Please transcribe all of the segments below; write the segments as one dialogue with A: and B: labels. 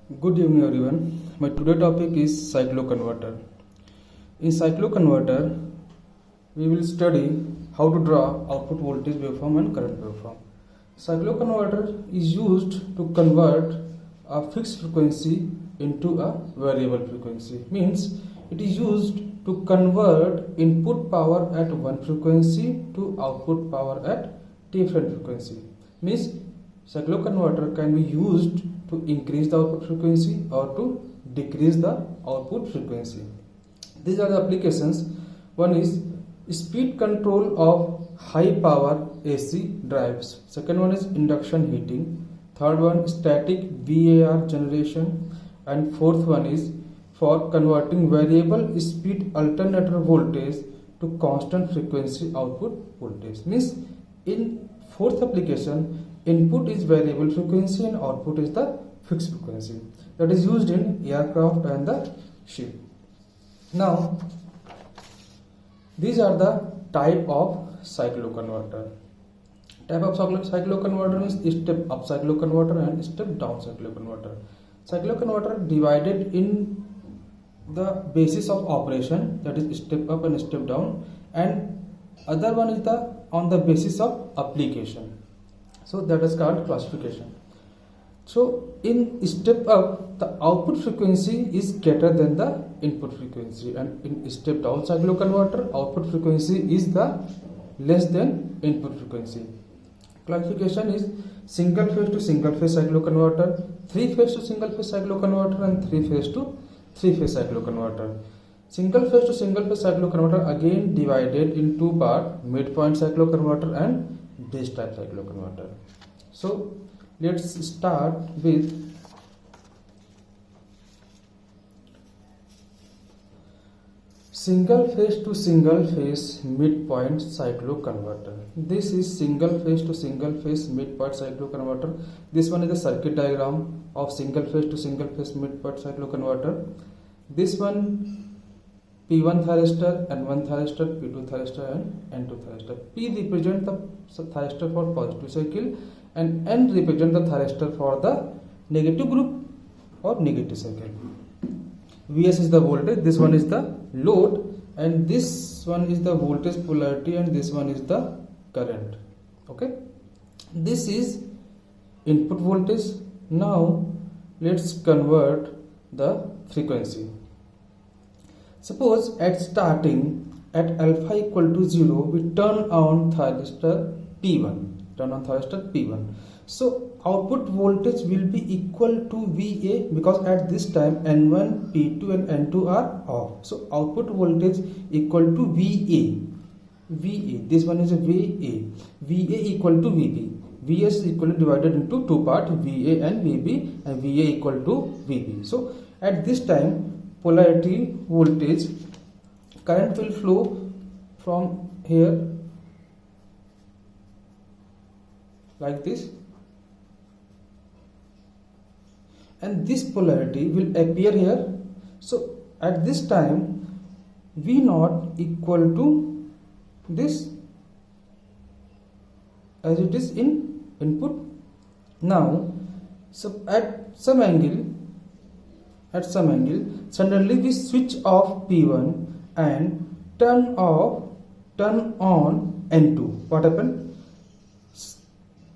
A: Good evening everyone. My today topic is cycloconverter. In cycloconverter, we will study how to draw output voltage waveform and current waveform. Cycloconverter is used to convert a fixed frequency into a variable frequency. Means it is used to convert input power at one frequency to output power at different frequency. Means cycloconverter can be used to increase the output frequency or to decrease the output frequency. These are the applications. One is speed control of high power AC drives. Second one is induction heating. Third one static VAR generation. And fourth one is for converting variable speed alternator voltage to constant frequency output voltage. Means in fourth application, input is variable frequency and output is the fixed frequency. That is used in aircraft and the ship. Now, these are the type of cycloconverter. Type of cycloconverter is step up cycloconverter and step down cycloconverter. Cycloconverter divided in the basis of operation, that is step up and step down, and other one is the on the basis of application. So that is called classification. So in step up, the output frequency is greater than the input frequency, and in step down cycloconverter, output frequency is the less than input frequency. Classification is single phase to single phase cycloconverter, three phase to single phase cycloconverter, and three phase to three phase cycloconverter. Single phase to single phase cycloconverter again divided in two parts: midpoint cycloconverter and base type cycloconverter. So let's start with single phase to single phase midpoint cycloconverter. This is single phase to single phase midpoint cycloconverter. This one is the circuit diagram of single phase to single phase midpoint cycloconverter. This one P1 thyristor, N1 thyristor, P2 thyristor and N2 thyristor. P represent the thyristor for positive cycle and N represent the thyristor for the negative group or negative cycle. Vs is the voltage, this one is the load, and this one is the voltage polarity, and this one is the current. Okay, this is input voltage. Now let's convert the frequency. Suppose at starting at alpha equal to 0, we turn on thyristor P1. So output voltage will be equal to VA, because at this time N1, P2 and N2 are off. So output voltage equal to VA. This one is a VA. VA equal to VB. VS is equally divided into two parts, VA and VB, and VA equal to VB. So at this time, polarity voltage, current will flow from here like this, and this polarity will appear here. So at this time V naught equal to this, as it is in input. Now so at some angle suddenly we switch off P1 and turn on N2. What happened?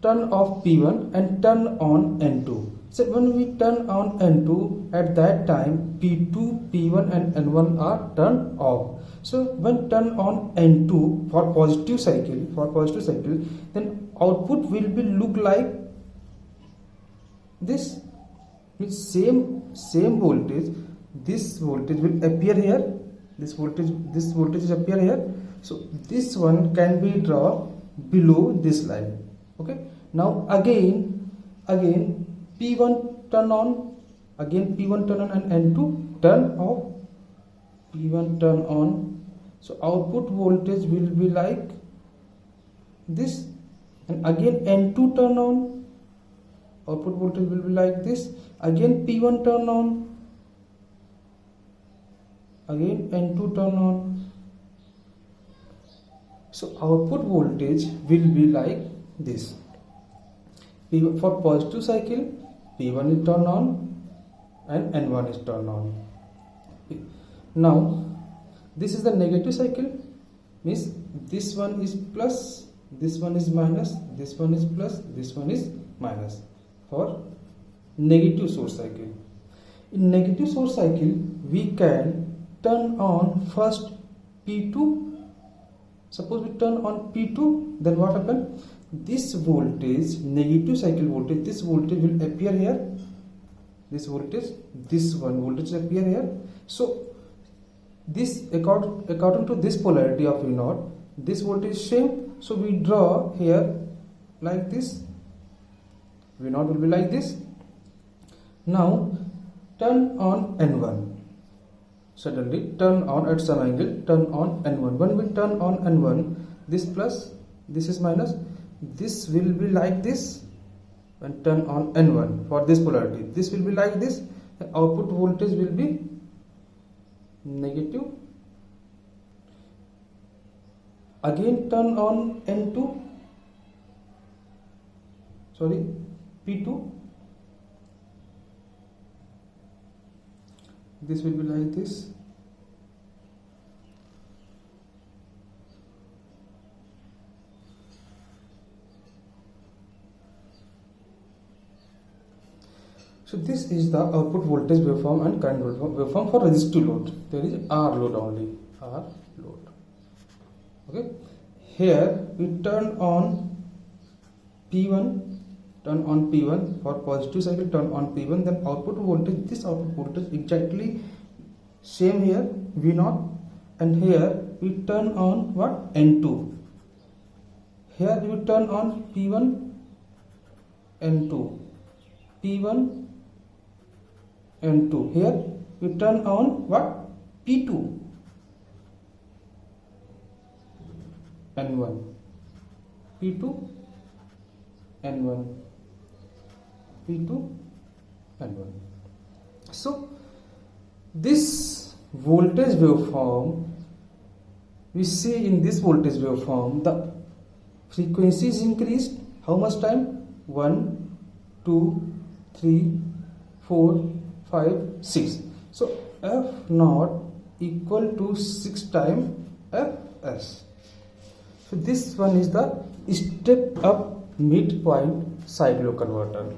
A: Turn off P1 and turn on N2. So when we turn on N2, at that time P2, P1 and N1 are turned off. So when turn on N2 for positive cycle, then output will be look like this. With same voltage, this voltage will appear here. This voltage is appear here. So this one can be drawn below this line. Okay. Now again P1 turn on, and N2 turn off. P1 turn on. So output voltage will be like this, and again N2 turn on. Output voltage will be like this. Again P1 turn on, again N2 turn on. So output voltage will be like this. For positive cycle, P1 is turned on, and N1 is turned on. Now this is the negative cycle, means this one is plus, this one is minus, this one is plus, this one is minus for negative source cycle. In negative source cycle we can turn on first P2. Suppose we turn on P2, then what happens? This voltage, negative cycle voltage, this voltage will appear here. This voltage, this one voltage appear here. So this according to this polarity of V0, this voltage is same. So we draw here like this. V0 will be like this. Now turn on N1. Suddenly turn on at some angle, turn on N1. When we turn on N1, this plus, this is minus, this will be like this. When turn on N1 for this polarity, this will be like this. The output voltage will be negative. Again turn on N2, sorry, P2. This will be like this. So this is the output voltage waveform and current waveform for resistive load. There is R load only, R load. Okay. Here we turn on P1, turn on P1 for positive cycle, turn on P1, then output voltage, this output voltage exactly same here, V0, and here we turn on what? N2. Here we turn on P1, N2, P1, N2. Here we turn on what? P2, N1, P2, N1, P2, N1. So this voltage waveform, we see in this voltage waveform the frequency is increased. How much time? 1, 2, 3, 4, 5, 6. So F0 equal to 6 times Fs. So this one is the step up midpoint cycloconverter.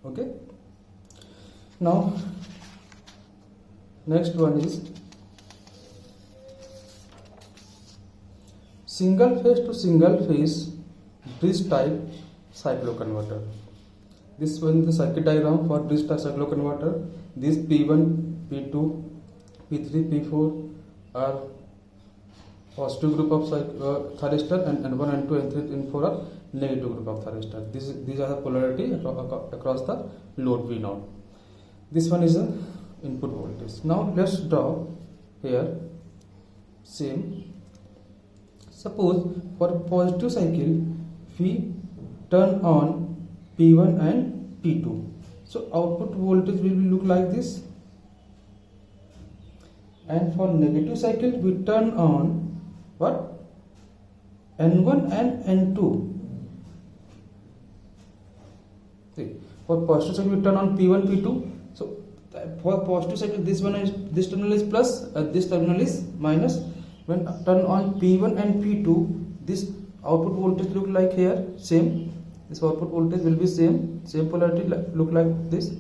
A: Okay. Now next one is single phase to single phase bridge type cycloconverter. This one is the circuit diagram for bridge type cycloconverter. This P1, P2, P3, P4 are positive group of thyristor, and N1, N2, N3, N4 are negative group of thyristor. These are the polarity across the load V0. This one is the input voltage. Now let's draw here same. Suppose for a positive cycle we turn on P1 and P2. So output voltage will look like this. And for negative cycle we turn on what? N1 and N2. See, for positive cycle we turn on P1, P2. So for positive cycle this terminal is plus, this terminal is minus. When turn on P1 and P2, this output voltage look like here same. This output voltage will be same polarity look like this.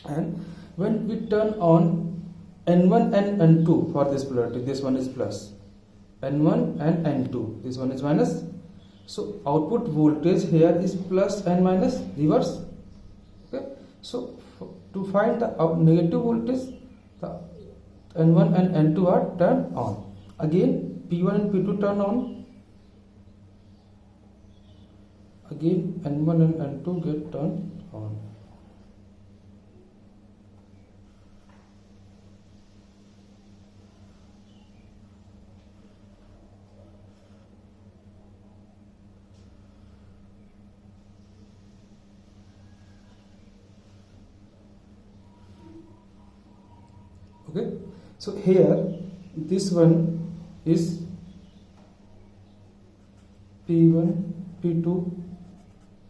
A: And when we turn on N1 and N2 for this polarity, this one is plus, N1 and N2, this one is minus. So output voltage here is plus and minus, reverse. Okay. So to find the negative voltage, the N1 and N2 are turned on. Again P1 and P2 turn on. Again N1 and N2 get turned on. Okay, so here this one is P1, P2,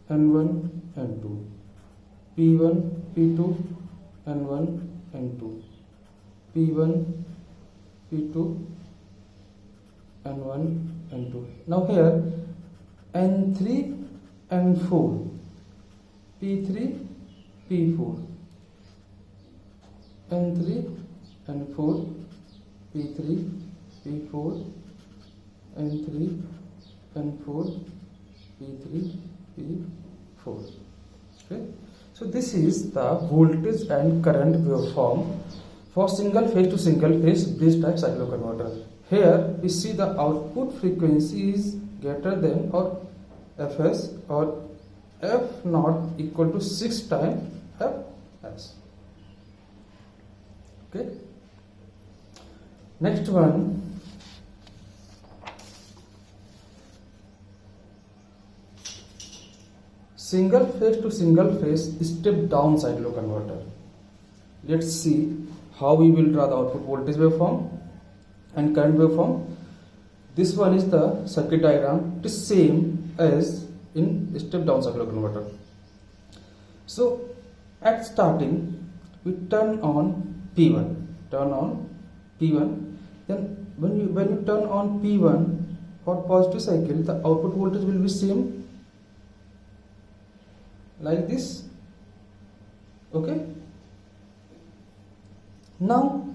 A: N1, N2, P1, P2, N1, N2, P1, P2, N1, N2. Now here N3, N4, P3, P4, N3, N4, P3, P4, N3, N4, P3, P4. Okay. So this is the voltage and current waveform for single phase to single phase bridge type cycloconverter. Here we see the output frequency is greater than or Fs or F naught equal to 6 times Fs. Okay. Next one, single phase to single phase step down cycloconverter. Let's see how we will draw the output voltage waveform and current waveform. This one is the circuit diagram. It is same as in step down cycloconverter. So at starting we turn on P1. Then when you turn on P1 for positive cycle, the output voltage will be same like this. Okay. Now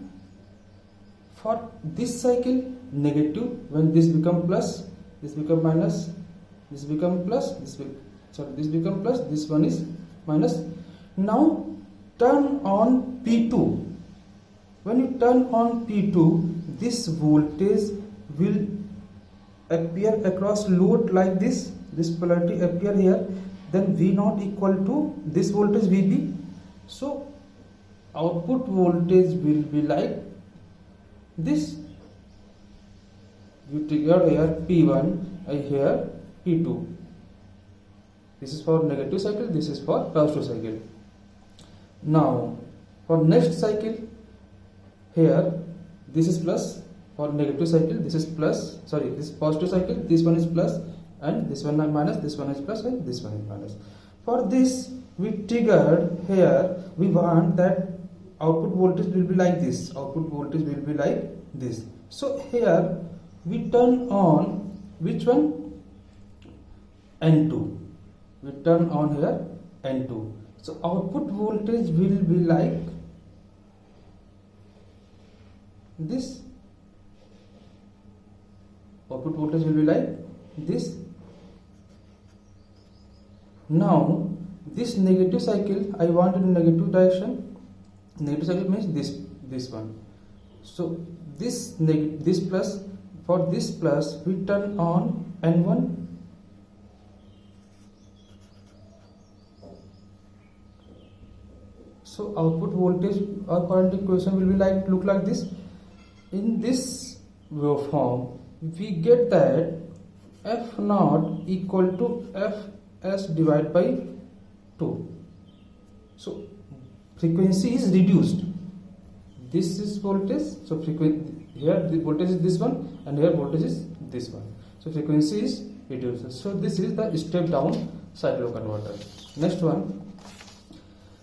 A: for this cycle negative, when this become plus, this become minus, this become plus, this become plus, this one is minus. Now turn on P2. When you turn on P2, this voltage will appear across load like this. This polarity appear here. Then V naught equal to this voltage VB. So output voltage will be like this. You trigger here P1, here P2. This is for negative cycle, this is for positive cycle. Now for next cycle, here this is plus. For negative cycle, this is plus. Sorry, this is positive cycle, this one is plus, and this one is minus, this one is plus, and this one is minus. For this, we triggered here, we want that output voltage will be like this. Output voltage will be like this. So here we turn on which one? N2. We turn on here N2. So output voltage will be like this. Output voltage will be like this. Now this negative cycle I want in negative direction. Negative cycle means this one. So this plus, for this plus we turn on N1. So output voltage or current equation will be like look like this. In this waveform we get that F naught equal to Fs divided by 2. So frequency is reduced. This is voltage. So here the voltage is this one, and here voltage is this one. So frequency is reduced. So this is the step down cycloconverter. Next one,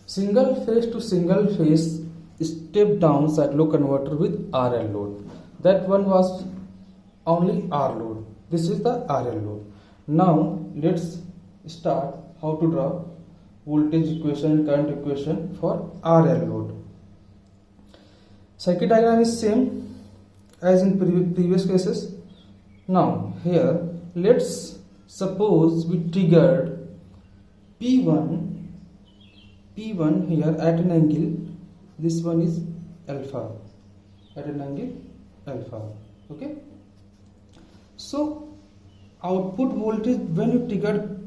A: single phase to single phase step down cycloconverter with RL load. That one was only R load. This is the RL load. Now let's start how to draw voltage equation and current equation for RL load. Circuit diagram is same as in previous cases. Now here let's suppose we triggered P1 here at an angle. This one is alpha, at an angle alpha. Okay. So output voltage when you trigger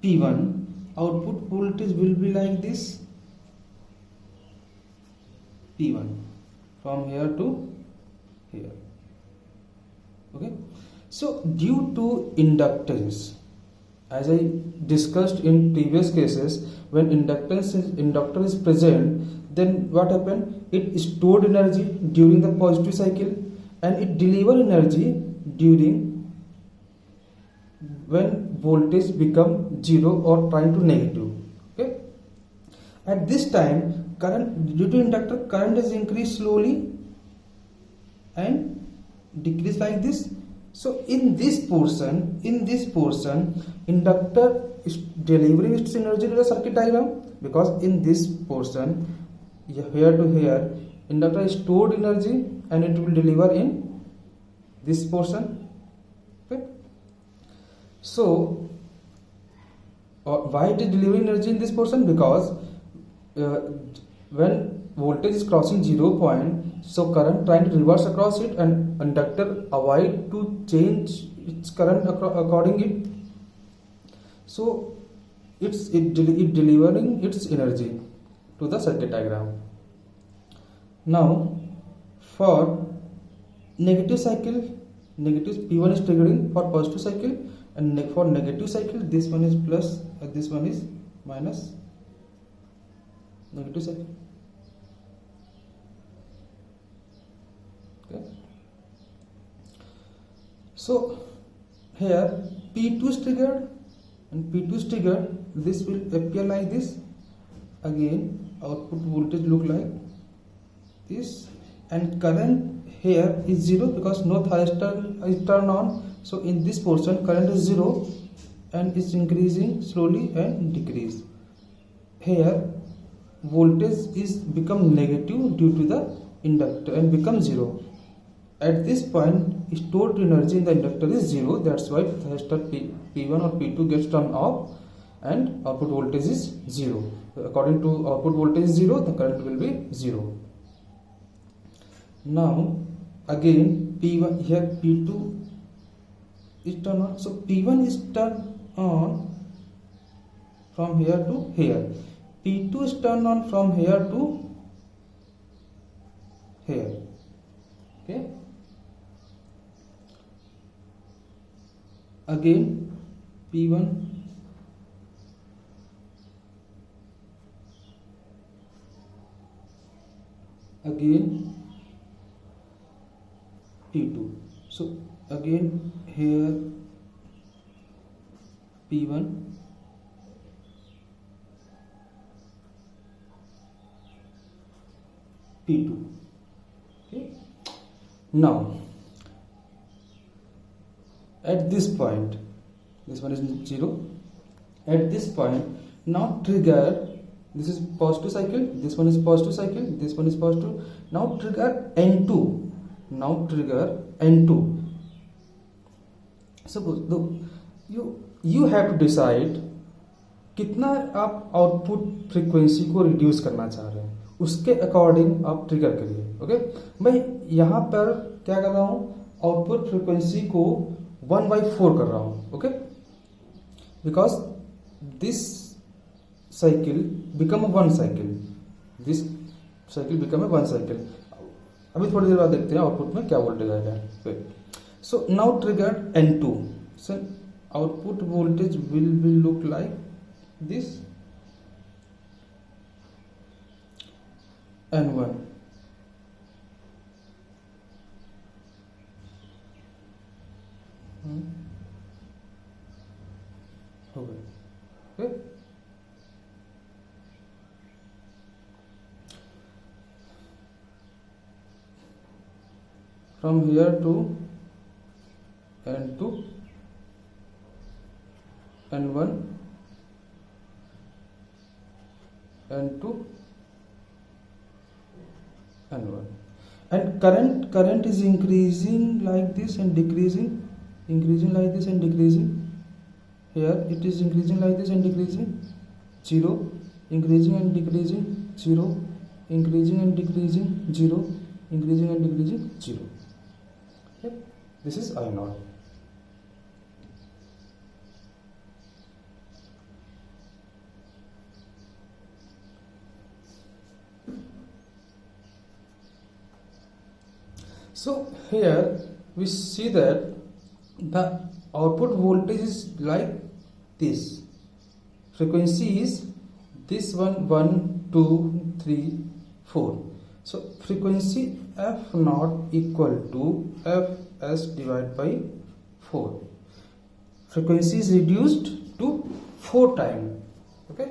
A: P1, output voltage will be like this. P1 from here to here. Okay. So due to inductance, as I discussed in previous cases, when inductor is present, then what happened? It stored energy during the positive cycle and it deliver energy during when voltage become 0 or trying to negative. Okay. At this time, current due to inductor, current is increased slowly and decrease like this. So in this portion, inductor is delivering its energy to the circuit diagram, because in this portion, here to here, inductor is stored energy and it will deliver in this portion. Okay. So why it is delivering energy in this portion? Because when voltage is crossing 0 point, so current trying to reverse across it, and inductor avoid to change its current according it. So it delivering its energy to the circuit diagram. Now for negative cycle, negative P1 is triggering. For positive cycle, and for negative cycle, this one is plus and this one is minus. Negative cycle. Okay. So here P2 is triggered, and P2 is triggered. This will appear like this. Again, output voltage look like this, and current here is 0 because no thyristor is turned on. So in this portion, current is 0 and is increasing slowly and decrease. Here voltage is become negative due to the inductor and become 0. At this point, stored energy in the inductor is 0. That's why thyristor P1 or P2 gets turned off and output voltage is 0. According to output voltage is 0, the current will be 0. Now again P1, here P2 is turned on. So P1 is turned on from here to here. P2 is turned on from here to here. Okay. Again P1, again P2. So again here P1, P2. Okay. Now at this point, this one is 0. At this point, now trigger, this is positive cycle, this one is positive cycle, this one is positive. Now trigger N2. Now trigger N2. Suppose you have to decide कितना आप output frequency को reduce करना चाह रहे हैं, उसके according आप trigger करिए. ओके. मैं यहाँ पर क्या कर रहा हूँ, आउटपुट फ्रीक्वेंसी को 1/4 कर रहा हूँ. Okay. Because this cycle become a 1 cycle, this cycle become a 1 cycle. अभी थोड़ी देर बाद देखते हैं आउटपुट में क्या वोल्टेज आएगा. So now trigger N2. So output voltage will look like this. N1. Okay. From here to N2, N1, N2, N1, and current is increasing like this and decreasing, increasing like this and decreasing. Here it is increasing like this and decreasing. 0, increasing and decreasing. 0, increasing and decreasing. 0, increasing and decreasing. 0. Okay. This is I0. So here we see that the output voltage is like this. Frequency is this one, 1, 2, 3, 4. So frequency F0 equal to Fs divided by 4. Frequency is reduced to 4 times. Okay.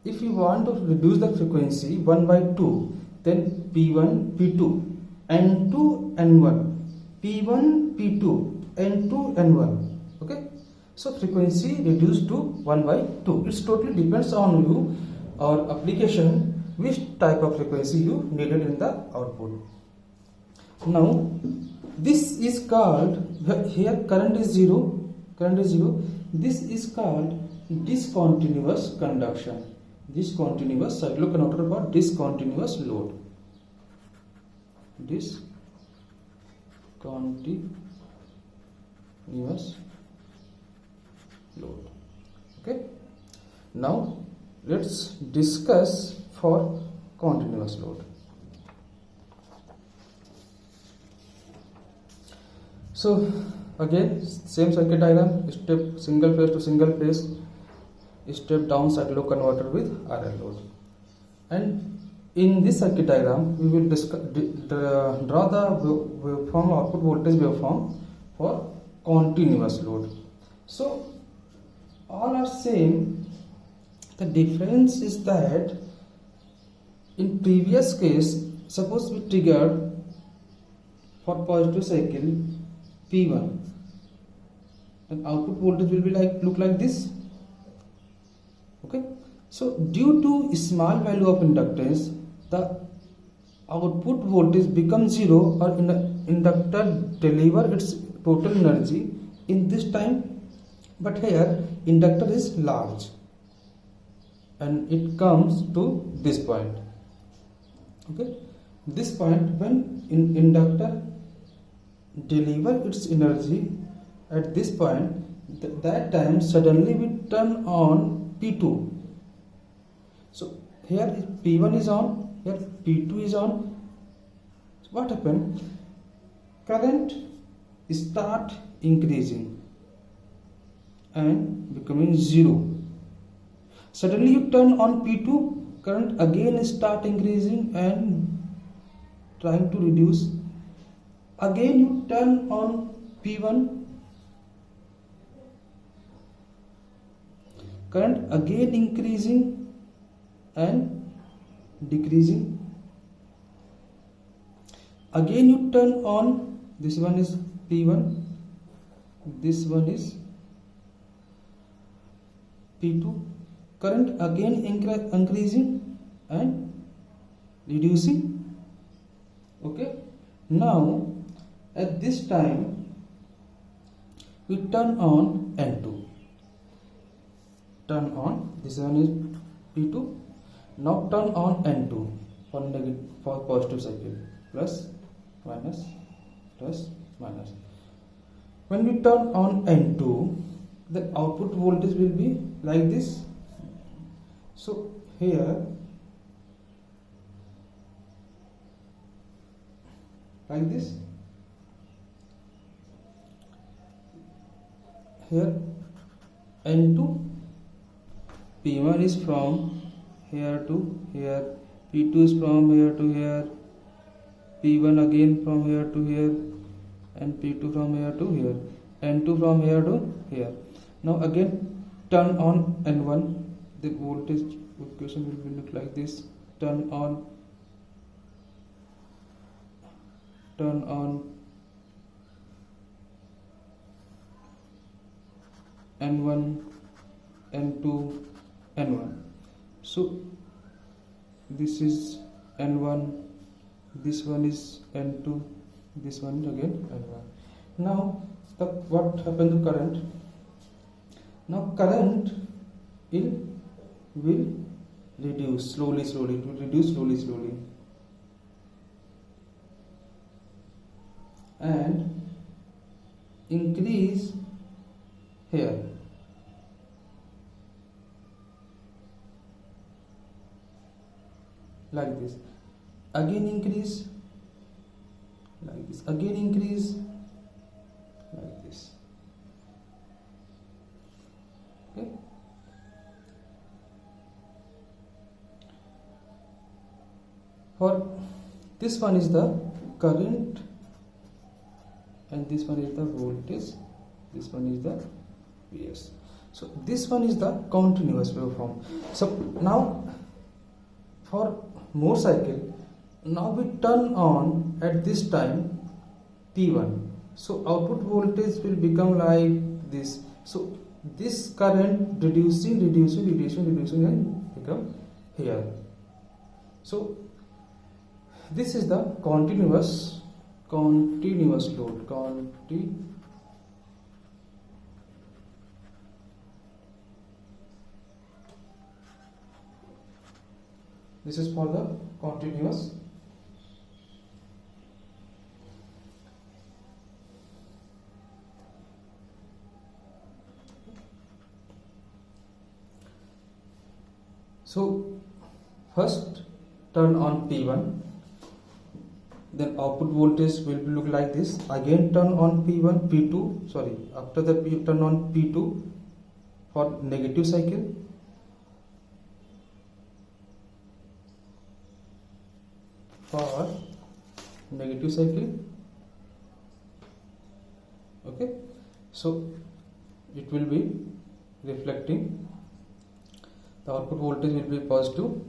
A: if you want to reduce the frequency 1 by 2, then P1 P2 N2 N1, P1 P2 N2 N1. Okay, so frequency reduced to 1 by 2. It totally depends on you or application which type of frequency you needed in the output. Now this is called, here current is zero, this is called discontinuous conduction. Discontinuous cycloconverter for discontinuous load. Discontinuous load. Okay, now let's discuss for continuous load. So again, same circuit diagram, step single phase to single phase, step down cycloconverter with RL load. And in this circuit diagram we will draw the waveform, output voltage waveform for continuous load. So all are same. The difference is that in previous case, suppose we triggered for positive cycle P1, and output voltage will be look like this. Okay, so due to small value of inductance, the output voltage becomes zero, or inductor deliver its total energy in this time. But here inductor is large and it comes to this point. Okay, this point, when inductor deliver its energy at this point, that time suddenly we turn on P2. So here P1 is on, here P2 is on. So what happened? Current start increasing and becoming zero. Suddenly you turn on P2, current again start increasing and trying to reduce. Again you turn on P1, current again increasing and decreasing. Again you turn on, this one is P1, this one is P2, current again increasing and reducing. Okay, now at this time we turn on N2, turn on, this one is P2, now turn on N2 for negative, for positive cycle, plus minus plus minus. When we turn on N2, the output voltage will be like this. So here like this, here N2, P1 is from here to here, P2 is from here to here, P1 again from here to here, and P2 from here to here, N2 from here to here. Now again turn on N1, the voltage equation will be look like this. Turn on N1, N2, N1. So this is N1, this one is N2, this one is again N1. Now what happened to current? Now current will reduce slowly, it will reduce slowly, and increase here. Like this, again increase, like this, again increase, like this. Okay, for this one is the current and this one is the voltage, this one is the Vs. So this one is the continuous waveform. So now for more cycle, now we turn on at this time P1. So output voltage will become like this. So this current reducing and become here. So this is the continuous load. This is for the continuous. So first turn on P1, then output voltage will look like this. Again turn on P1, P2, sorry, after that turn on P2 for negative cycle. For negative cycle, okay, so it will be reflecting, the output voltage will be positive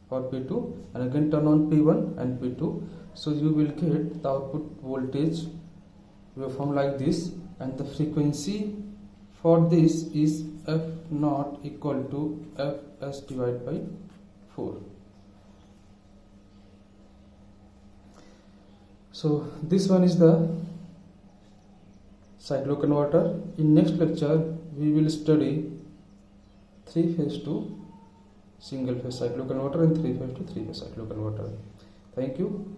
A: for P2, and again turn on P1 and P2, so you will get the output voltage waveform like this, and the frequency for this is F0 equal to Fs divided by 4. So this one is the cycloconverter. In next lecture we will study 3-phase to single phase cycloconverter and 3-phase to 3-phase cycloconverter. Thank you.